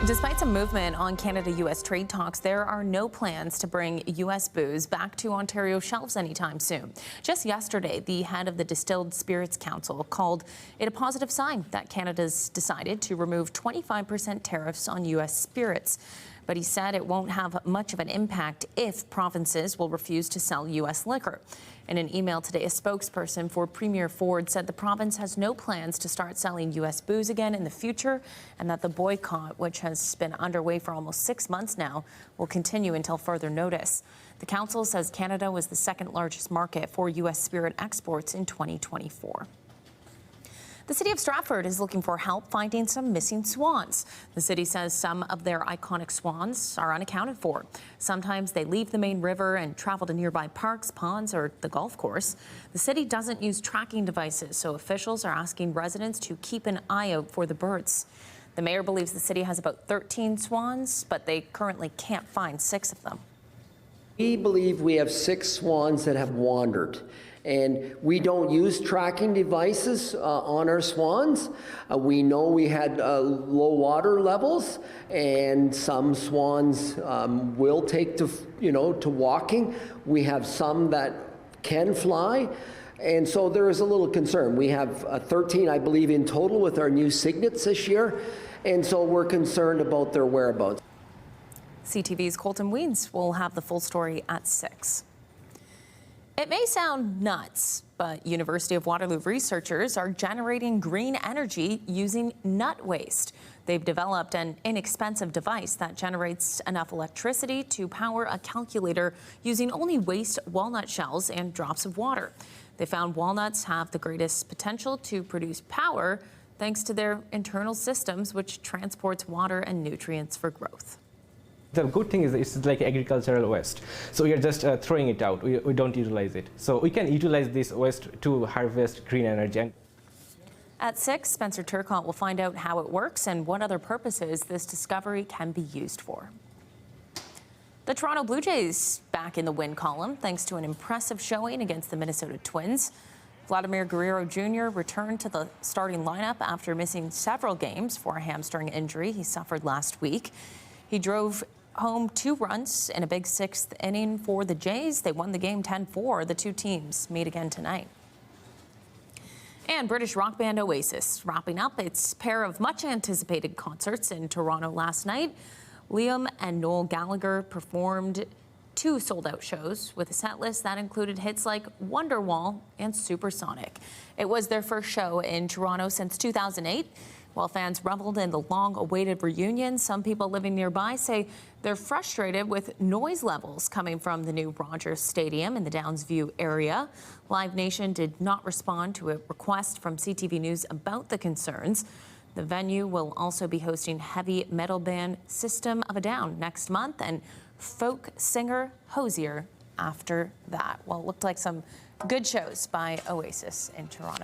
Despite some movement on Canada-U.S. trade talks, there are no plans to bring U.S. booze back to Ontario shelves anytime soon. Just yesterday, the head of the Distilled Spirits Council called it a positive sign that Canada's decided to remove 25% tariffs on U.S. spirits. But he said it won't have much of an impact if provinces will refuse to sell U.S. liquor. In an email today, a spokesperson for Premier Ford said the province has no plans to start selling U.S. booze again in the future, and that the boycott, which has been underway for almost 6 months now, will continue until further notice. The council says Canada was the second largest market for U.S. spirit exports in 2024. The city of Stratford is looking for help finding some missing swans. The city says some of their iconic swans are unaccounted for. Sometimes they leave the main river and travel to nearby parks, ponds, or the golf course. The city doesn't use tracking devices, so officials are asking residents to keep an eye out for the birds. The mayor believes the city has about 13 swans, but they currently can't find 6 of them. We believe we have 6 swans that have wandered. And we don't use tracking devices on our swans. We know we had low water levels, and some swans will take to walking. We have some that can fly, and so there is a little concern. We have 13, I believe, in total with our new cygnets this year, and so we're concerned about their whereabouts. CTV's Colton Weeds will have the full story at 6. It may sound nuts, but University of Waterloo researchers are generating green energy using nut waste. They've developed an inexpensive device that generates enough electricity to power a calculator using only waste walnut shells and drops of water. They found walnuts have the greatest potential to produce power thanks to their internal systems, which transports water and nutrients for growth. The good thing is it's like agricultural waste. So we are just throwing it out. We don't utilize it. So we can utilize this waste to harvest green energy. At 6, Spencer Turcotte will find out how it works and what other purposes this discovery can be used for. The Toronto Blue Jays back in the win column thanks to an impressive showing against the Minnesota Twins. Vladimir Guerrero Jr. returned to the starting lineup after missing several games for a hamstring injury he suffered last week. He drove home 2 runs in a big 6th inning for the Jays. They won the game 10-4. The two teams meet again tonight. And British rock band Oasis wrapping up its pair of much-anticipated concerts in Toronto last night. Liam and Noel Gallagher performed 2 sold-out shows with a set list that included hits like Wonderwall and Supersonic. It was their first show in Toronto since 2008. While fans reveled in the long-awaited reunion, some people living nearby say they're frustrated with noise levels coming from the new Rogers Stadium in the Downs View area. Live Nation did not respond to a request from CTV News about the concerns. The venue will also be hosting heavy metal band System of a Down next month and folk singer Hozier after that. Well, it looked like some good shows by Oasis in Toronto.